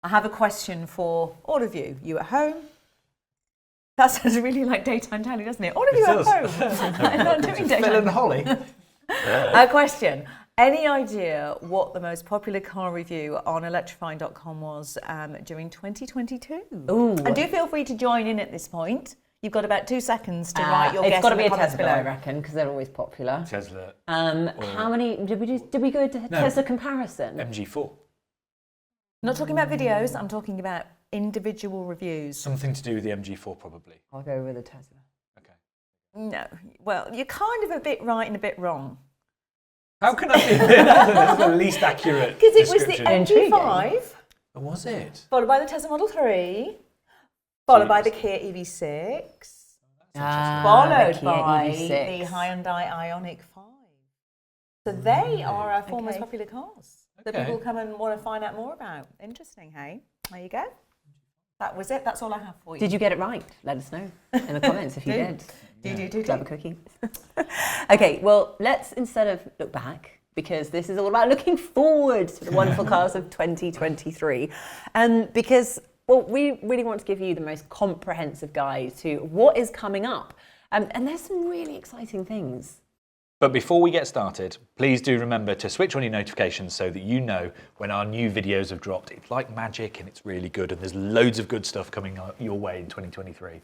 I have a question for all of you. You at home? That sounds really like daytime telly, doesn't it? All of you at home. I'm not doing daytime. Phil and Holly. A question. Any idea what the most popular car review on electrifying.com was during 2022? Ooh. And do feel free to join in at this point. You've got about 2 seconds to write your guess. It's got to in be the a comments Tesla, I below. reckon, because they're always popular. Tesla. How many did we go to Tesla comparison? MG4. Not talking about videos, I'm talking about individual reviews. Something to do with the MG4, probably. I'll go with a Tesla. Okay. No. Well, you're kind of a bit right and a bit wrong. How can I be that's the least accurate? Because it was the description? MG5, Oh, was it? followed by the Tesla Model 3, followed by the Kia EV6, followed the Kia by EV6. the Hyundai IONIQ 5. So they are our four most popular cars that Okay. people come and want to find out more about. Interesting, hey? There you go. That was it. That's all I have for you. Did you get it right? Let us know in the comments if you did. Do. Grab a cookie. Okay, well, let's instead of look back, because this is all about looking forward to the wonderful cars of 2023. Because, well, we really want to give you the most comprehensive guide to what is coming up. And there's some really exciting things. But before we get started, please do remember to switch on your notifications so that you know when our new videos have dropped. It's like magic and it's really good, and there's loads of good stuff coming your way in 2023.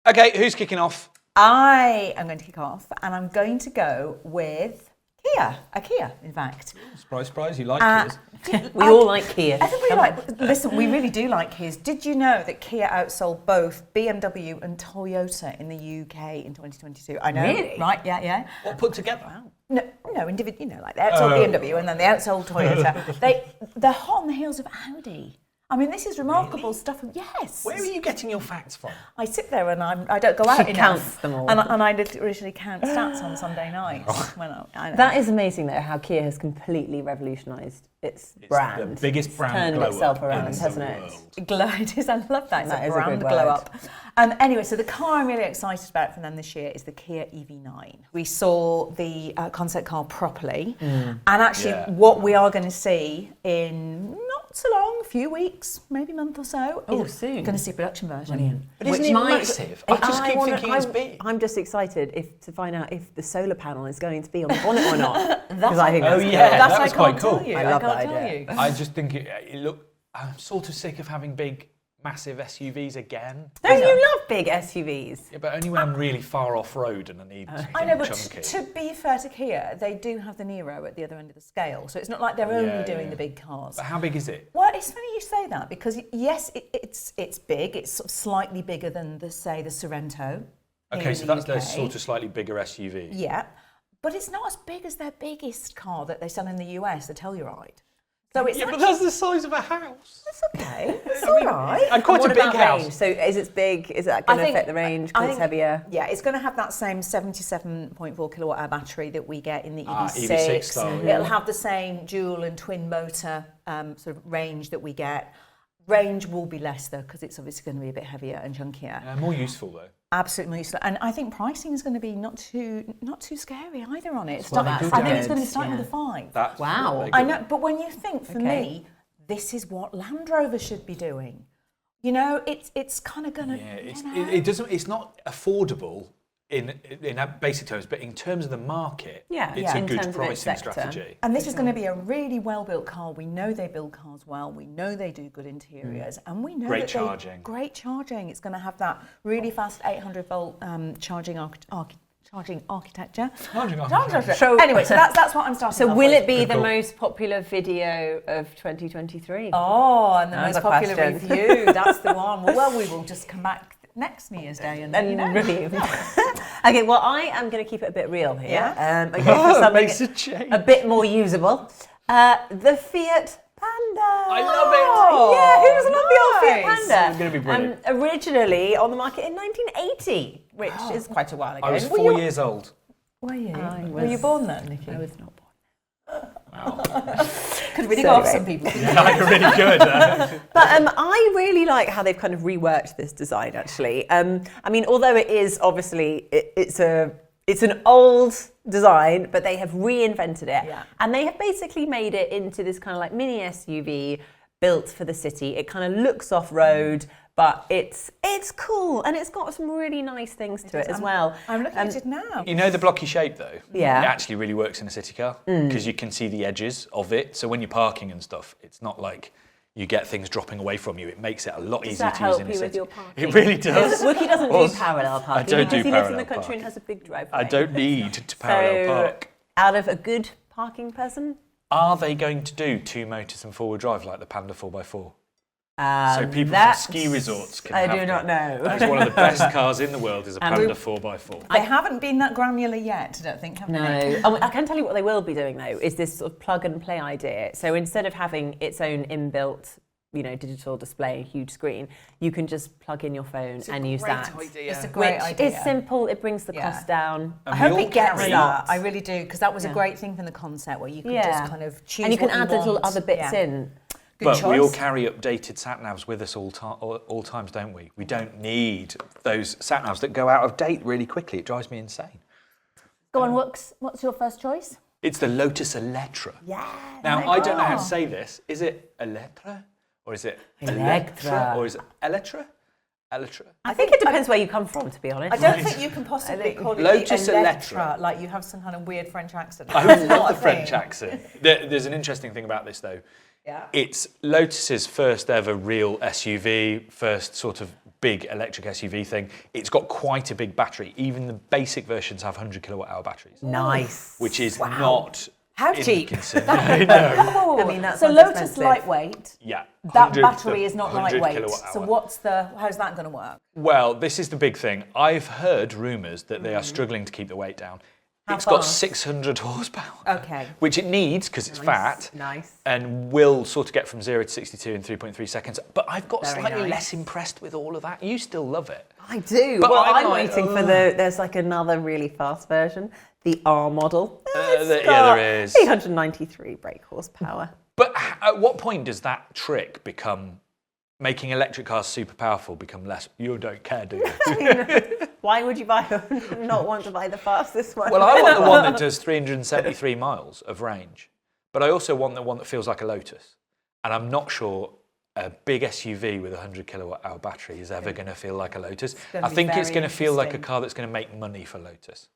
Okay, who's kicking off? I am going to kick off, and I'm going to go with a Kia, in fact. Surprise, surprise, you like Kias. We all like Kia. Everybody listen, we really do like Kias. Did you know that Kia outsold both BMW and Toyota in the UK in 2022? I know, Really? right? Yeah. What put together? No, individual. You know, like they outsold BMW and then they outsold Toyota. They're hot on the heels of Audi. I mean, this is remarkable stuff. Yes. Where are you getting your facts from? I sit there and I don't go out She enough. counts them all. And I literally count stats on Sunday nights. When I know. That is amazing, though, how Kia has completely revolutionised its brand. The biggest brand turned glow itself up around, in the hasn't it? world. Glow, it is. I love that. It's That a is a brand good glow word. up. Anyway, so the car I'm really excited about from them this year is the Kia EV9. We saw the concept car properly, and actually, what we are going to see in not so long, a few weeks, maybe a month or so. Soon. Going to see a production version. But isn't it massive? I just keep thinking it's big. I'm just excited to find out if the solar panel is going to be on the bonnet or not. That's I think Oh, that's yeah. cool. That's that I was can't quite cool. tell you. I love can't that tell idea. you. I just think I'm sort of sick of having big, massive SUVs again. Don't you love big SUVs? Yeah, but only when I'm really far off road and I need I know, but chunky. to be fair to Kia, they do have the Niro at the other end of the scale. So it's not like they're only doing the big cars. But how big is it? Well, it's funny you say that because yes, it's big. It's sort of slightly bigger than the Sorrento. Okay, so that's their sort of slightly bigger SUV. Yeah, but it's not as big as their biggest car that they sell in the US, the Telluride. So it's Yeah, but that's the size of a house. It's okay. It's all right. And quite What a big about house. range? So is it big? Is that going to affect the range because it's heavier? Yeah, it's going to have that same 77.4 kilowatt hour battery that we get in the EV6. EV6 style, It'll have the same dual and twin motor sort of range that we get. Range will be less though because it's obviously going to be a bit heavier and chunkier. More useful though. Absolutely useful, and I think pricing is going to be not too scary either on it. what I they do think do. it's going to start with a 5. That's Wow. what they I do. know, but when you think, for me, this is what Land Rover should be doing. You know, it's kind of going to. Yeah, it doesn't. It's not affordable in basic terms, but in terms of the market, it's a in good terms of its pricing sector. strategy. And this is going to be a really well-built car. We know they build cars well. We know they do good interiors, and we know Great that charging. Great charging. It's going to have that really fast 800-volt charging architecture. So Anyway, so that's what I'm starting. So off will with. it be the Cool. most popular video of 2023? Oh, and the That's most a popular question. review. That's the one. Well, we will just come back next New Year's Day and let you know. review. Okay, well, I am going to keep it a bit real here. Yeah? Okay, for something makes a change. a bit more usable. The Fiat Panda. I love it. Yeah, who doesn't love the old Fiat Nice. Panda? It's gonna be brilliant. Originally on the market in 1980, which is quite a while ago. I was 4 years old. Were you? I Were you was- born then, Nikki? I was not born. Could really So go off right. some people. Like really good. But I really like how they've kind of reworked this design. Actually, I mean, although it is obviously it's It's an old design, but they have reinvented it. Yeah. And they have basically made it into this kind of like mini SUV built for the city. It kind of looks off-road, but it's cool. And it's got some really nice things to it as well. I'm looking at it now. You know the blocky shape though? Yeah. It actually really works in a city car because you can see the edges of it. So when you're parking and stuff, it's not like you get things dropping away from you. It makes it a lot easier to use in a city. With your parking? It really does. Wookie doesn't do parallel parking. I don't do He lives in parallel the country parking. and has a big driveway. I don't need to parallel park. Out of a good parking person? Are they going to do 2 motors and 4-wheel drive like the Panda 4x4? So people from That's- ski resorts can I have do not know. That's one of the best cars in the world is a Panda 4x4. They haven't been that granular yet, I don't think, have they? No. I can tell you what they will be doing though, is this sort of plug and play idea. So instead of having its own inbuilt, digital display, huge screen, you can just plug in your phone and use that. It's a great Which idea. is simple, it brings the cost down. And I hope we all it gets carry- that. I really do, because that was a great thing from the concept where you could just kind of choose and you can what add little want. other bits in. Good But choice. we all carry updated sat-navs with us all times, don't we? We don't need those sat-navs that go out of date really quickly. It drives me insane. Go on, what's your first choice? It's the Lotus Eletre. Yeah. Now, I don't know how to say this. Is it Eletre? Or is it Electra. Or is it Eletre? Eletre? I think it depends where you come from, to be honest. I don't think you can possibly call it Lotus the Eletre. Eletre, like you have some kind of weird French accent. I It's love not the a French thing. accent. There's an interesting thing about this, though. Yeah. It's Lotus's first ever real SUV, first sort of big electric SUV thing. It's got quite a big battery. Even the basic versions have 100 kilowatt hour batteries, Nice. which is not How cheap? I know. Oh, I mean, that so sounds Lotus expensive. lightweight. Yeah. That 100 battery is not 100 lightweight. kilowatt hour. So how's that going to work? Well, this is the big thing. I've heard rumours that they are struggling to keep the weight down. It's got fast? 600 horsepower. Okay. Which it needs because it's fat. Nice. And will sort of get from 0 to 62 in 3.3 seconds. But I've got Very slightly nice. less impressed with all of that. You still love it. I do. But Well, I'm I'm like, waiting for there's like another really fast version, the R model. Yeah, there is. 393 brake horsepower. But at what point does that trick become making electric cars super powerful become less? You don't care, do you? Why would you not want to buy the fastest one? Well, I want the one that does 373 miles of range, but I also want the one that feels like a Lotus. And I'm not sure a big SUV with a 100 kilowatt hour battery is ever going to feel like a Lotus. gonna I be think it's very going to feel like a interesting. car that's going to make money for Lotus.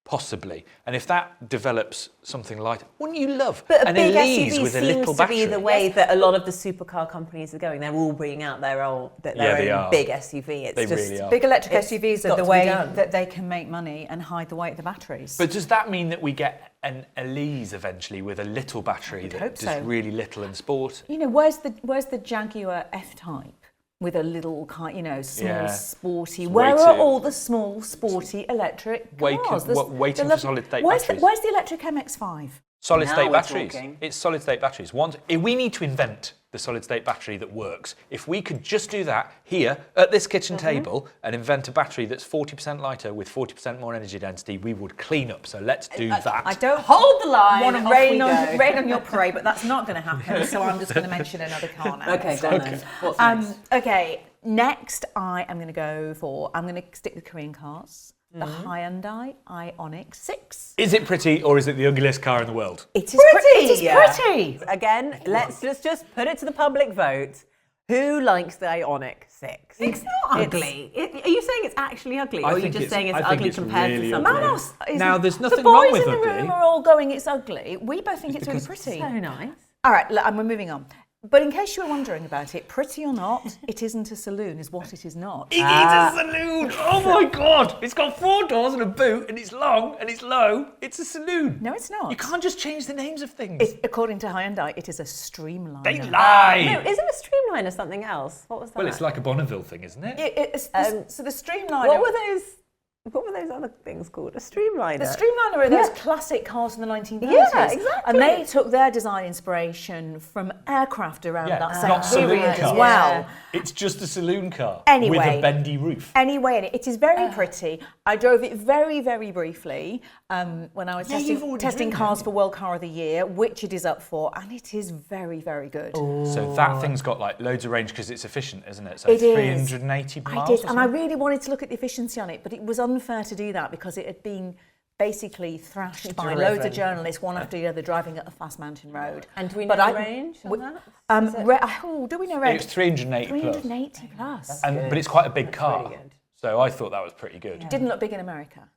Possibly. And if that develops something like, wouldn't you love But a an big Elise SUV with a seems little to battery? be the way that a lot of the supercar companies are going. They're all bringing out their they own are. big SUV. It's They just really are. Big electric It's SUVs got are the to be way done. that they can make money and hide the weight of the batteries. But does that mean that we get an Elise eventually with a little battery hope that so. does really little and sport? where's the Jaguar F-Type with a little kind, small, Yeah. sporty? It's Where way are too- all the small, sporty electric cars? Waiting for solid-state where's batteries. Where's the electric MX-5? Solid Now state we're batteries. talking. It's solid state batteries. We need to invent the solid state battery that works. If we could just do that here at this kitchen table and invent a battery that's 40% lighter with 40% more energy density, we would clean up. So let's do that. I don't Hold the line. want to off rain we on, go. rain on your parade, but that's not going to happen. So I'm just going to mention another car now. Okay, done then. What's next? Okay, next I'm going to stick with Korean cars. The Hyundai IONIQ 6. Is it pretty or is it the ugliest car in the world? It is pretty. It is Yeah. pretty. Again, let's just put it to the public vote. Who likes the IONIQ 6? It's not ugly. Are you saying it's actually ugly, or I are you think just it's- saying it's I think ugly it's compared really to something? ugly. Manos isn't- Now, there's nothing the wrong boys with in the ugly. room are all going, it's ugly. We both think it's really because- pretty. So nice. All right, and we're moving on. But in case you were wondering about it, pretty or not, it isn't a saloon, is what it is not. It is a saloon! Oh my God! It's got 4 doors and a boot, and it's long and it's low. It's a saloon. No, it's not. You can't just change the names of things. According to Hyundai, it is a streamliner. They lie! No, isn't a streamliner something else? What was that? Well, it's like a Bonneville thing, isn't it? So the streamliner. What were those other things called? A streamliner. The streamliner are those Yeah. classic cars from the 1930s. Yeah, exactly. And they took their design inspiration from aircraft around that not same saloon period as cars. well. Yeah. It's just a saloon car Anyway. with a bendy roof. Anyway, it is very pretty. I drove it very, very briefly when I was you've already testing driven cars it. for World Car of the Year, which it is up for, and it is very, very good. So that thing's got like loads of range because it's efficient, isn't it? So It is. 380 miles. I did, and I really wanted to look at the efficiency on it, but it was unfair to do that because it had been basically thrashed by Driven. loads of journalists, one after the other, driving at a fast mountain road. And do we know the range on that? Do we know range? It was 380 plus. 380 plus. But it's quite a big car. really good. So I thought that was pretty good. Didn't look big in America.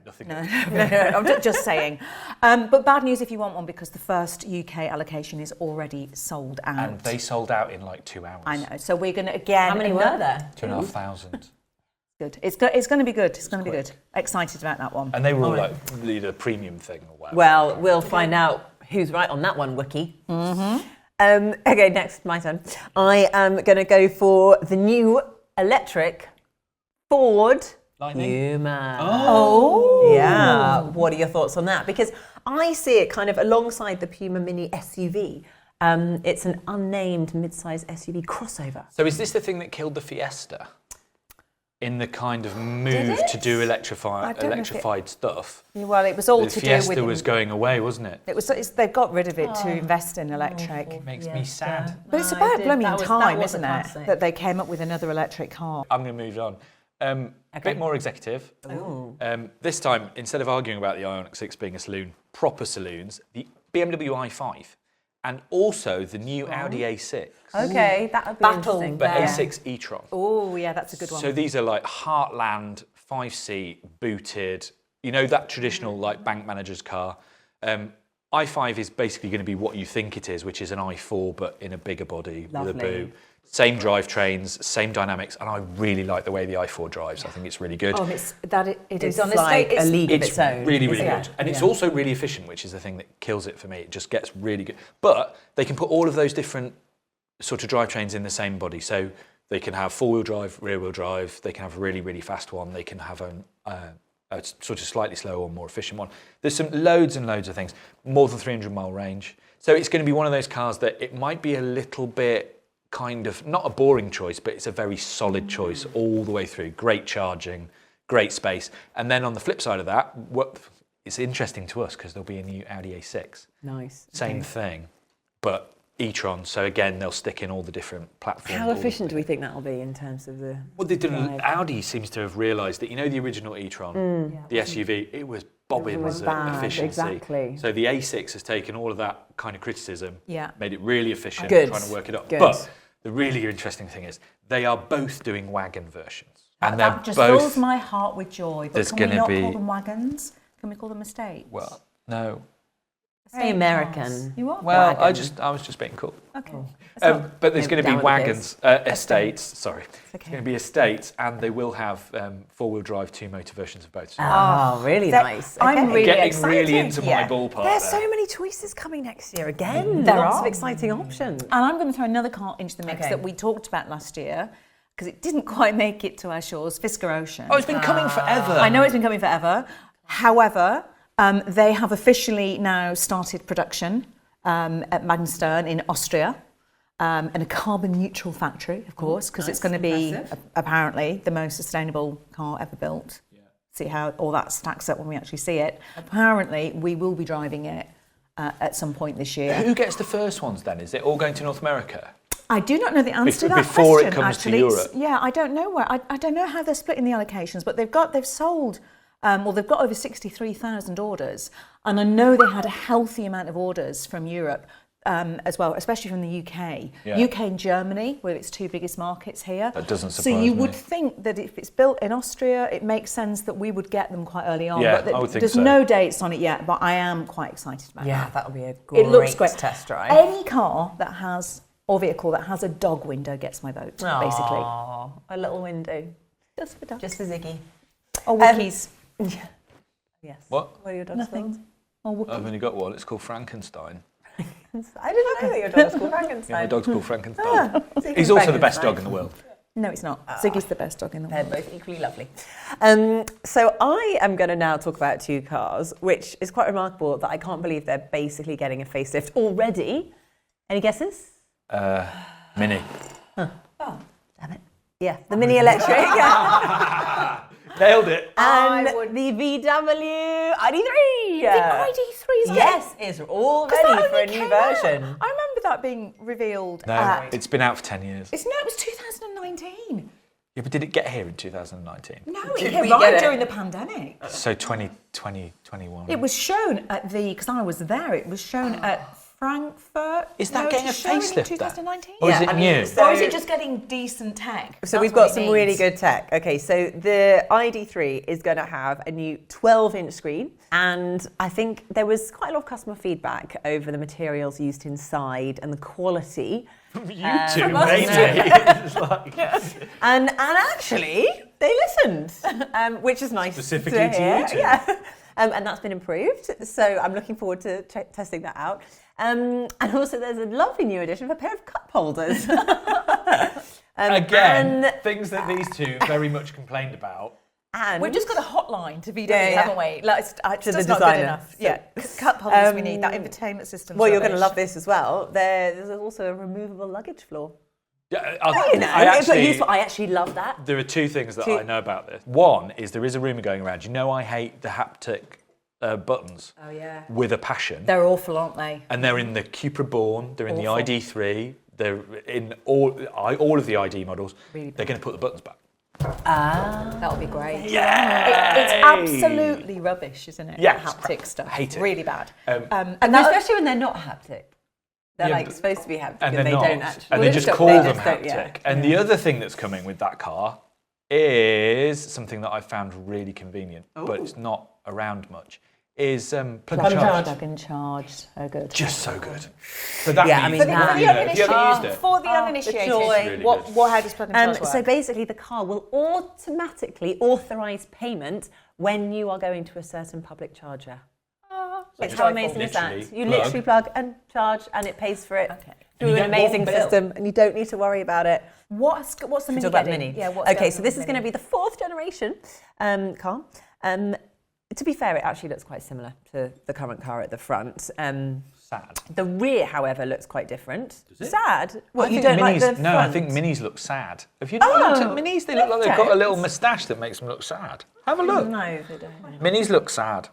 Nothing. No, I'm just saying. But bad news if you want one, because the first UK allocation is already sold out. And they sold out in like 2 hours. I know. So we're going to, again... How many were there? 2,500. Good. It's going to be good. It's going to be good. Excited about that one. And they were all like the premium thing or whatever. Well, we'll find out who's right on that one, Wiki. Okay, next, my turn. I am going to go for the new electric Ford Puma. Oh! Yeah. What are your thoughts on that? Because I see it kind of alongside the Puma Mini SUV. It's an unnamed mid-size SUV crossover. So is this the thing that killed the Fiesta? In the kind of move to do electrified stuff. Well, it was all the to Fiesta do with... was going away, wasn't it? They've got rid of it to invest in electric. It makes me sad. But it's about blooming time, isn't it, that they came up with another electric car. I'm going to move on. A bit more executive. This time, instead of arguing about the IONIQ 6 being a saloon, proper saloons, the BMW i5 and also the new Audi A6. Okay, that would be interesting. But A6 e-tron. Oh, yeah, that's a good one. So these are like Heartland, 5-seat, booted, you know, that traditional like bank manager's car. i5 is basically going to be what you think it is, which is an i4 but in a bigger body with a boot. Same drivetrains, same dynamics, and I really like the way the i4 drives. I think it's really good. It is on like a league of its own. Really, really good. And it's also really efficient, which is the thing that kills it for me. It just gets really good. But they can put all of those different sort of drivetrains in the same body. So they can have four-wheel drive, rear-wheel drive. They can have a really, really fast one. They can have a sort of slightly slower or more efficient one. There's some loads and loads of things. More than 300-mile range. So it's going to be one of those cars that it might be a little bit kind of, not a boring choice, but it's a very solid choice all the way through. Great charging, great space. And then on the flip side of that, it's interesting to us because there'll be a new Audi A6. Nice. Same thing, but e-tron. So again, they'll stick in all the different platforms. How efficient do we think that'll be in terms of the... Well, they didn't. Audi seems to have realised that, you know, the original e-tron, the SUV, it was bobbins of efficiency. Exactly. So the A6 has taken all of that kind of criticism, made it really efficient, Good. trying to work it up. Good. But the really interesting thing is they are both doing wagon versions. And that just fills my heart with joy. But can we not call them wagons? Can we call them estates? Well, no. Very American. You are? Well, I was just being cool. Okay. But there's going to be wagons, estates. Sorry, it's okay. going to be estates, and they will have four-wheel drive, two-motor versions of both. Oh, really nice. Okay. I'm really getting excited. really into my ballpark. There's there. so many choices coming next year again. There Lots are. of exciting options. And I'm going to throw another car into the mix that we talked about last year, because it didn't quite make it to our shores, Fisker Ocean. Oh, it's been coming forever. I know it's been coming forever. However, they have officially now started production at Magenstern in Austria, in a carbon neutral factory, of course, because it's going to be apparently the most sustainable car ever built. Yeah. See how all that stacks up when we actually see it. Apparently, we will be driving it at some point this year. Who gets the first ones then? Is it all going to North America? I do not know the answer to that before question. It comes actually. to Europe. Yeah, I don't know where. I don't know how they're splitting the allocations, but they've sold. They've got over 63,000 orders, and I know they had a healthy amount of orders from Europe as well, especially from the UK. Yeah. UK and Germany were its two biggest markets here. That doesn't surprise me. So you me. would think that if it's built in Austria, it makes sense that we would get them quite early on. Yeah, but I would think there's so. no dates on it yet, but I am quite excited about that. That'll be a great, It looks great. test drive. Any car that has, or vehicle that has a dog window gets my vote, basically. Aww, a little window. Just for dogs. Just for Ziggy. Or Wookies. Yes. What? What are your dogs Nothing. Or Wookie. I've only got one. It's called Frankenstein. I didn't know that your dog was called Frankenstein. Yeah, my dog's called Frankenstein. Ziggy's He's also the best Frankenstein. dog in the world. No, it's not. Ziggy's the best dog in the They're world. both equally lovely. So I am going to now talk about two cars, which is quite remarkable that I can't believe they're basically getting a facelift already. Any guesses? Mini. Oh, damn it. Yeah, the Mini Electric. Nailed it. And the VW ID3. The ID3 is Yes, it's all ready for a new version. I remember that being revealed. No, it's been out for 10 years. It was 2019. Yeah, but did it get here in 2019? No, Did it we came get right it? during the pandemic. So 2020. 2021. It was shown at because I was there, it was shown at Frankfurt. Is that getting a facelift in 2019? Or is it new? Or is it just getting decent tech? So we've got some really good tech. Okay, so the ID3 is going to have a new 12-inch screen, and I think there was quite a lot of customer feedback over the materials used inside and the quality. You two, mainly. And actually, they listened, which is nice. Specifically to hear. you two. Yeah. And that's been improved, so I'm looking forward to testing that out. And also there's a lovely new addition of a pair of cup holders. Again, things that these two very much complained about. And we've just got a hotline to VW, haven't we? Like, it's just not good enough. Yeah, cup holders we need, that infotainment system. Well, you're going to love this as well. There's also a removable luggage floor. Yeah, I actually love that. There are two things that I know about this. One is there is a rumour going around. You know, I hate the haptic buttons. Oh yeah. With a passion. They're awful, aren't they? And they're in the Cupra Born. They're in the ID3. They're in all of the ID models. Really they're going to put the buttons back. That'll be great. Yeah. It's absolutely rubbish, isn't it? Yeah, haptic stuff. I hate it. Really bad. And especially when they're not haptic. They're supposed to be haptic, and they don't actually. And they just call them haptic. And the other thing that's coming with that car is something that I found really convenient, but it's not around much. Is plug and charge. Plug and charge. So good. Just so good. So that means have you ever used it? For the uninitiated, really how does plug and charge work? So basically, the car will automatically authorise payment when you are going to a certain public charger. It's how amazing is that? You literally plug and charge, and it pays for it through an amazing system, and you don't need to worry about it. What's the Mini? Talk about the Mini. Yeah. Okay, so this is going to be the 4th generation car. To be fair, it actually looks quite similar to the current car at the front. Sad. The rear, however, looks quite different. Does it? Sad? What, you don't like the front? No, I think Minis look sad. Have you not looked at Minis? They look like they've got a little moustache that makes them look sad. Have a look. No, they don't. Minis look sad.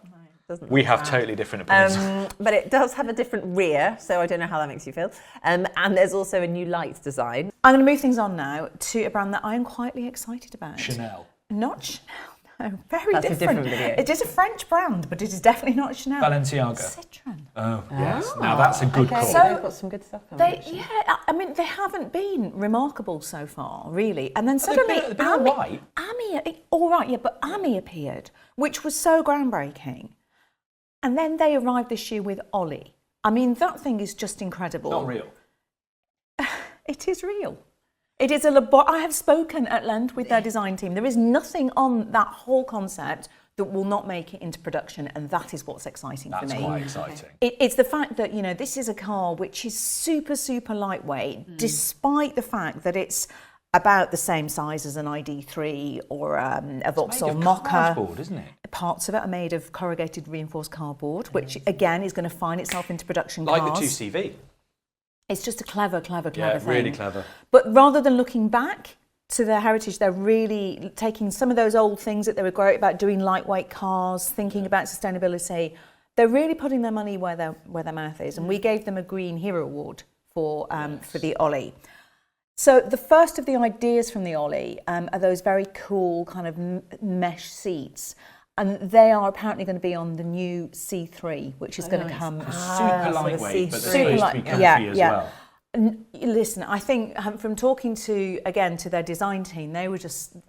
We have totally different opinions. But it does have a different rear, so I don't know how that makes you feel. And there's also a new lights design. I'm going to move things on now to a brand that I am quietly excited about. Chanel. Not Chanel. No, very That's different. a different video. It is a French brand, but it is definitely not Chanel. Balenciaga. Citroen. Oh, yes. Now that's a good call. So they've got some good stuff coming. I mean, they haven't been remarkable so far, really. And then suddenly, they've been all right. All right, yeah, but Ami appeared, which was so groundbreaking. And then they arrived this year with Ollie. I mean, that thing is just incredible. Not real. It is real. It is I have spoken at length with their design team. There is nothing on that whole concept that will not make it into production, and that is what's exciting for me. That's quite exciting. It's the fact that, this is a car which is super, super lightweight, despite the fact that it's about the same size as an ID3 or a Vauxhall Mocha. Cardboard, isn't it? Parts of it are made of corrugated reinforced cardboard, which again is going to find itself into production cars. Like the 2CV. It's just a clever thing. Yeah, really clever. But rather than looking back to their heritage, they're really taking some of those old things that they were great about, doing lightweight cars, thinking about sustainability. They're really putting their money where their mouth is. And we gave them a Green Hero Award for the Ollie. So the first of the ideas from the Ollie are those very cool kind of mesh seats. And they are apparently going to be on the new C3, which is going to come. Super lightweight, but they're supposed to be comfy as well. And listen, I think from talking to their design team, they were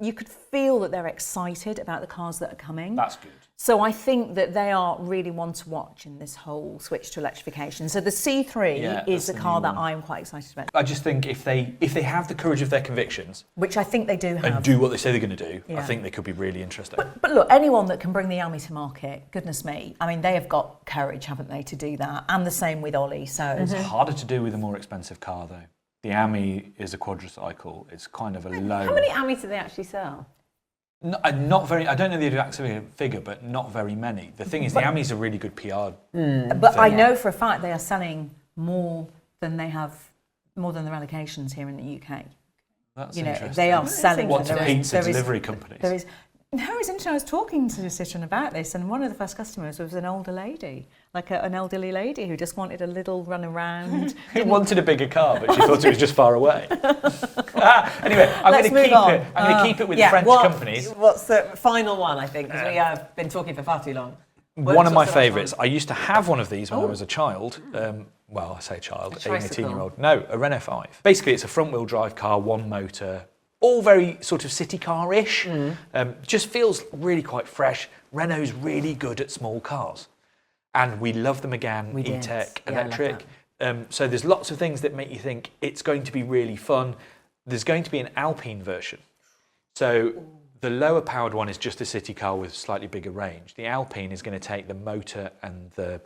you could feel that they're excited about the cars that are coming. That's good. So I think that they are really one to watch in this whole switch to electrification. So the C3 is the car that I'm quite excited about. I just think if they have the courage of their convictions, which I think they do have, and do what they say they're going to do, I think they could be really interesting. But look, anyone that can bring the Ami to market, goodness me, I mean, they have got courage, haven't they, to do that? And the same with Ollie. So it's harder to do with a more expensive car, though. The Ami is a quadricycle. It's kind of a low. How many Amis do they actually sell? Not very. I don't know the exact figure, but not very many. The thing is, the Ami's a really good PR. But I know for a fact they are selling more than the allocations here in the UK. That's interesting. They are selling. What's a pizza delivery companies? No, it's interesting. I was talking to Citroen about this, and one of the first customers was an older lady, like an elderly lady who just wanted a little run around. Who wanted a bigger car, but she thought it was just far away. Anyway, I'm going to keep it with French companies. What's the final one, I think, because we have been talking for far too long. one of my favourites. I used to have one of these when I was a child. Well, I say child, 18-year-old. No, a Renault 5. Basically, it's a front-wheel drive car, one motor, all very sort of city car-ish. Just feels really quite fresh. Renault's really good at small cars. And we love them again, e-tech, electric. So there's lots of things that make you think it's going to be really fun. There's going to be an Alpine version. So the lower powered one is just a city car with slightly bigger range. The Alpine is going to take the motor and the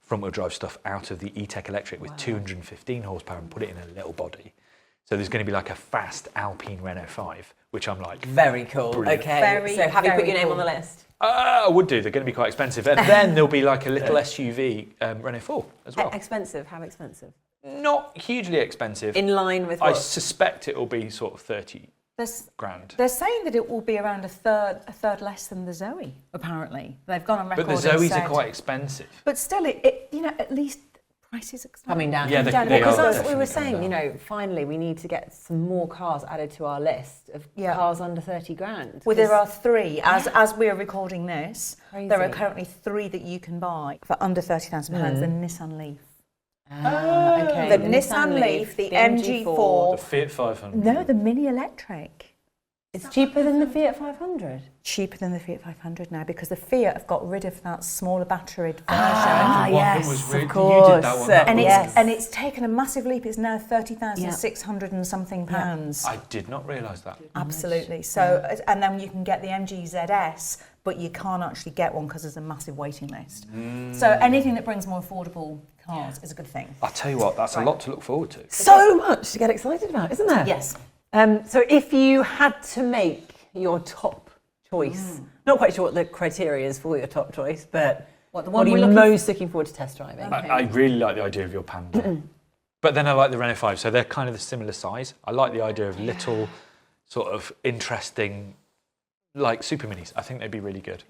front wheel drive stuff out of the e-tech electric with 215 horsepower and put it in a little body. So there's going to be like a fast Alpine Renault 5, which I'm like... Very cool. Brilliant. Okay, so have you put your name on the list? I would do. They're going to be quite expensive. And then there'll be like a little SUV Renault 4 as well. Expensive? How expensive? Not hugely expensive. In line with I what? suspect it will be sort of 30 grand. They're saying that it will be around a third less than the Zoe, apparently. They've gone on record. But the Zoes are quite expensive. But still, it at least prices are coming down. Yeah, they because are that's what we were definitely saying. Finally, we need to get some more cars added to our list of cars under 30 grand. Well, there are 3 as we are recording this. Crazy. There are currently 3 that you can buy for under £30,000. The Nissan Leaf. Okay. The Nissan Leaf, the MG4, The Fiat 500. No, the Mini Electric. It's cheaper than the Fiat 500. Cheaper than the Fiat 500 now because the Fiat have got rid of that smaller batteried version. Yes, You of course. did that one. And it's taken a massive leap. It's now 30,600 and something pounds. I did not realise that. Absolutely. So, and then you can get the MG ZS, but you can't actually get one because there's a massive waiting list. So anything that brings more affordable cars is a good thing. I'll tell you what, that's a lot to look forward to. So much to get excited about, isn't there? Yes. So if you had to make your top choice, not quite sure what the criteria is for your top choice, but what are you most looking forward to test driving? Okay. I really like the idea of your Panda. But then I like the Renault 5, so they're kind of the similar size. I like the idea of little, sort of interesting, like super minis. I think they'd be really good.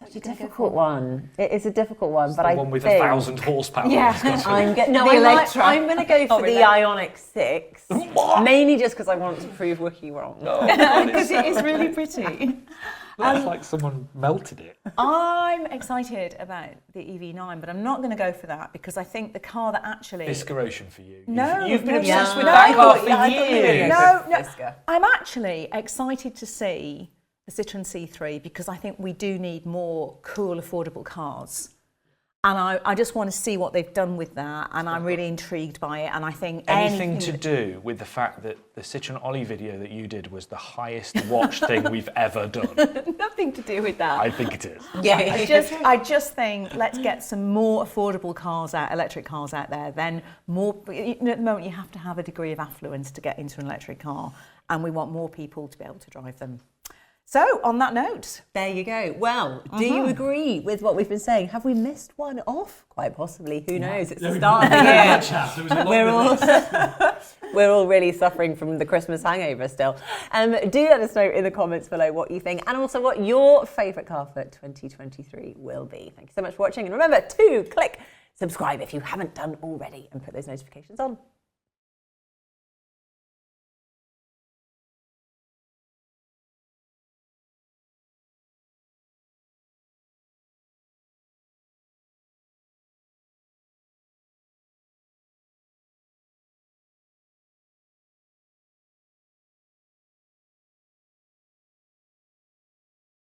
It's a difficult one. It is a difficult one, it's but the I one with think... 1,000 horsepower. I'm going to go for the IONIQ 6, mainly just because I want to prove Wookie wrong. Because it is really pretty. Looks like someone melted it. I'm excited about the EV9, but I'm not going to go for that because I think the car that actually... Fisker Ocean for you. No. You've been no, obsessed no, with no, that car for I thought you were years. gonna go No, I'm actually excited to see the Citroen C3 because I think we do need more cool, affordable cars. And I just want to see what they've done with that, and I'm really intrigued by it. And I think anything to do with the fact that the Citroen Ollie video that you did was the highest watched thing we've ever done. Nothing to do with that. I think it is. Yeah, I just think let's get some more affordable cars out, electric cars out there. Then more. At the moment, you have to have a degree of affluence to get into an electric car, and we want more people to be able to drive them. So, on that note... There you go. Well, do you agree with what we've been saying? Have we missed one off? Quite possibly. Who knows? It's the start of the year. We're all really suffering from the Christmas hangover still. Do let us know in the comments below what you think and also what your favourite car for 2023 will be. Thank you so much for watching. And remember to click subscribe if you haven't done already and put those notifications on.